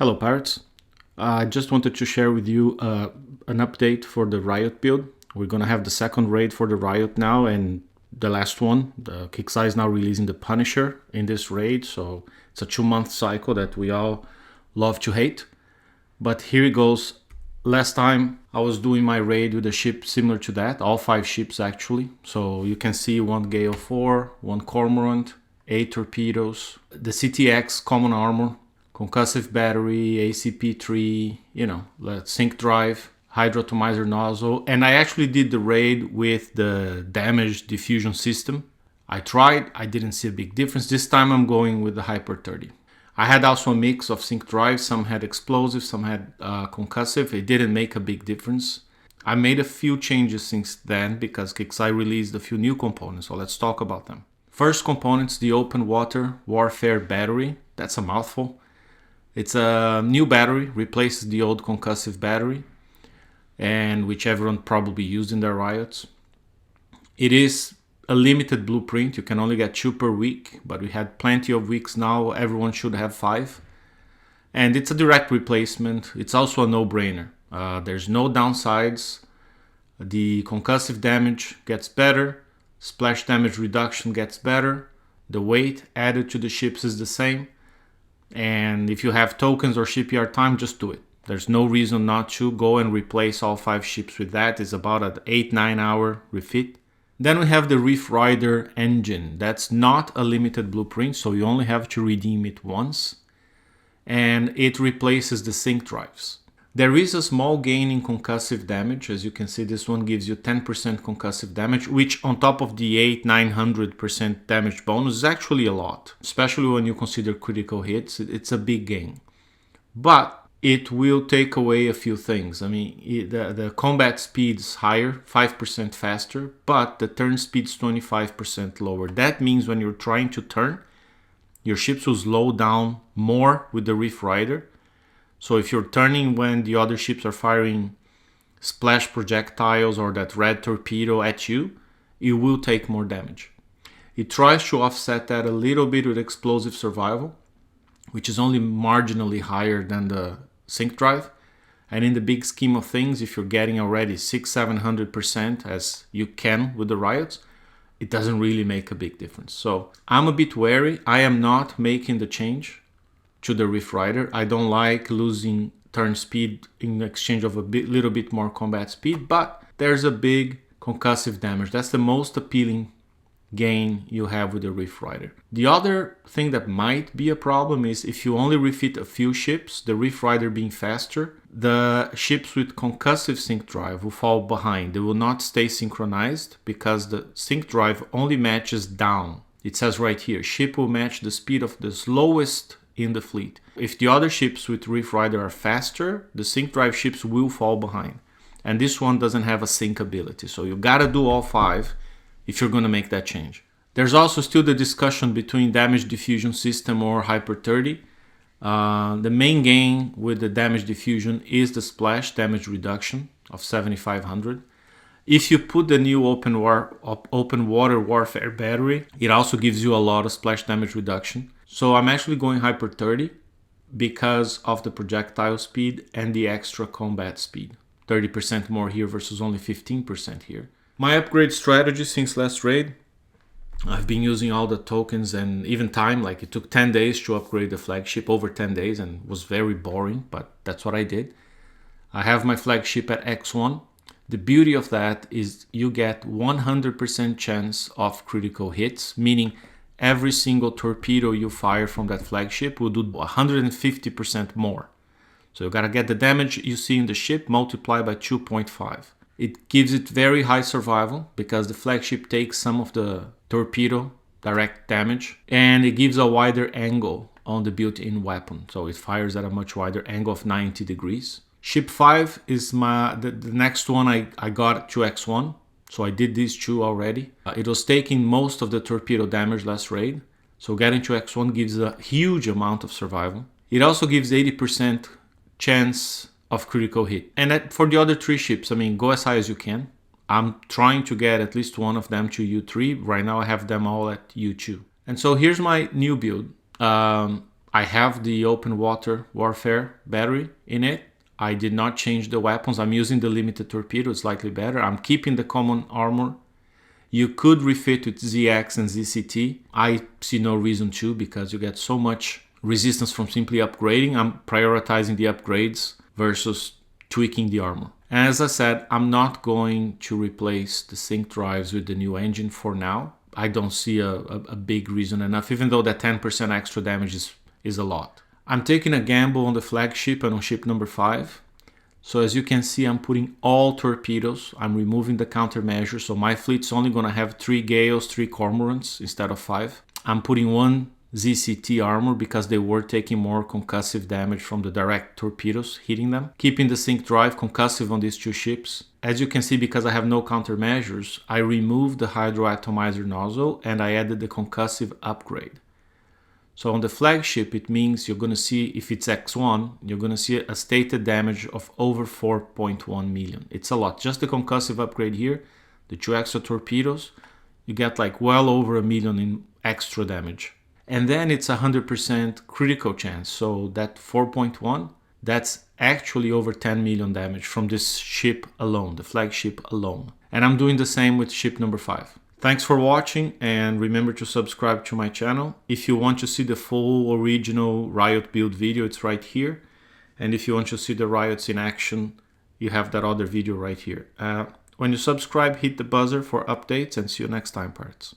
Hello Pirates. I just wanted to share with you an update for the Riot build. We're gonna have the second raid for the Riot now, and the last one. The Kixeye is now releasing the Punisher in this raid, so it's a 2-month cycle that we all love to hate. But here it goes. Last time I was doing my raid with a ship similar to that, all 5 ships actually. So you can see 1 Gale 4, 1 Cormorant, 8 torpedoes, the CTX common armor, concussive battery, ACP3, sync drive, hydroatomizer nozzle. And I actually did the raid with the damaged diffusion system. I tried, I didn't see a big difference. This time I'm going with the Hyper 30. I had also a mix of sync drives, some had explosive, some had concussive. It didn't make a big difference. I made a few changes since then because Kixeye released a few new components, so let's talk about them. First component's the open water warfare battery. That's a mouthful. It's a new battery, replaces the old concussive battery, and which everyone probably used in their Riots. It is a limited blueprint. You can only get 2 per week, but we had plenty of weeks now. Everyone should have 5. And it's a direct replacement. It's also a no-brainer. There's no downsides. The concussive damage gets better. Splash damage reduction gets better. The weight added to the ships is the same. And if you have tokens or shipyard time, just do it. There's no reason not to go and replace all 5 ships with that. It's about an 8-9 hour refit. Then we have the Reef Rider engine. That's not a limited blueprint, so you only have to redeem it once. And it replaces the sync drives. There is a small gain in concussive damage. As you can see, this one gives you 10% concussive damage, which on top of the 800-900% damage bonus is actually a lot. Especially when you consider critical hits, it's a big gain. But it will take away a few things. I mean, the combat speed is higher, 5% faster, but the turn speed is 25% lower. That means when you're trying to turn, your ships will slow down more with the Reef Rider. So if you're turning when the other ships are firing splash projectiles or that red torpedo at you, you will take more damage. It tries to offset that a little bit with explosive survival, which is only marginally higher than the sync drive. And in the big scheme of things, if you're getting already 600-700% as you can with the Riots, it doesn't really make a big difference. So I'm a bit wary. I am not making the change to the Reef Rider. I don't like losing turn speed in exchange of little bit more combat speed, but there's a big concussive damage. That's the most appealing gain you have with the Reef Rider. The other thing that might be a problem is if you only refit a few ships, the Reef Rider being faster, the ships with concussive sync drive will fall behind. They will not stay synchronized because the sync drive only matches down. It says right here, ship will match the speed of the slowest in the fleet. If the other ships with Reef Rider are faster, the sync drive ships will fall behind. And this one doesn't have a sync ability. So you gotta do all 5 if you're gonna make that change. There's also still the discussion between damage diffusion system or Hyper 30. The main gain with the damage diffusion is the splash damage reduction of 7,500. If you put the new open water warfare battery, it also gives you a lot of splash damage reduction. So I'm actually going Hyper 30 because of the projectile speed and the extra combat speed. 30% more here versus only 15% here. My upgrade strategy since last raid, I've been using all the tokens and even time, like it took 10 days to upgrade the Flagship, over 10 days, and was very boring, but that's what I did. I have my Flagship at X1. The beauty of that is you get 100% chance of critical hits, meaning every single torpedo you fire from that Flagship will do 150% more. So you gotta get the damage you see in the ship multiplied by 2.5. It gives it very high survival because the Flagship takes some of the torpedo direct damage, and it gives a wider angle on the built-in weapon. So it fires at a much wider angle of 90 degrees. Ship 5 is the next one I got to X1. So I did these 2 already. It was taking most of the torpedo damage last raid. So getting to X1 gives a huge amount of survival. It also gives 80% chance of critical hit. And for the other 3 ships, I mean, go as high as you can. I'm trying to get at least one of them to U3. Right now I have them all at U2. And so here's my new build. I have the open water warfare battery in it. I did not change the weapons. I'm using the limited torpedo, it's slightly better. I'm keeping the common armor. You could refit with ZX and ZCT. I see no reason to, because you get so much resistance from simply upgrading. I'm prioritizing the upgrades versus tweaking the armor. And as I said, I'm not going to replace the sync drives with the new engine for now. I don't see a big reason enough, even though that 10% extra damage is a lot. I'm taking a gamble on the Flagship and on ship number 5. So as you can see, I'm putting all torpedoes. I'm removing the countermeasure. So my fleet's only going to have 3 Gales, 3 Cormorants instead of 5. I'm putting 1 ZCT armor because they were taking more concussive damage from the direct torpedoes hitting them. Keeping the sync drive concussive on these 2 ships. As you can see, because I have no countermeasures, I removed the hydroatomizer nozzle and I added the concussive upgrade. So on the Flagship, it means you're going to see, if it's X1, you're going to see a stated damage of over 4.1 million. It's a lot. Just the concussive upgrade here, the 2 extra torpedoes, you get like well over 1 million in extra damage. And then it's 100% critical chance. So that 4.1, that's actually over 10 million damage from this ship alone, the Flagship alone. And I'm doing the same with ship number 5. Thanks for watching, and remember to subscribe to my channel. If you want to see the full original Riot build video, it's right here. And if you want to see the Riots in action, you have that other video right here. When you subscribe, hit the buzzer for updates, and see you next time, parts.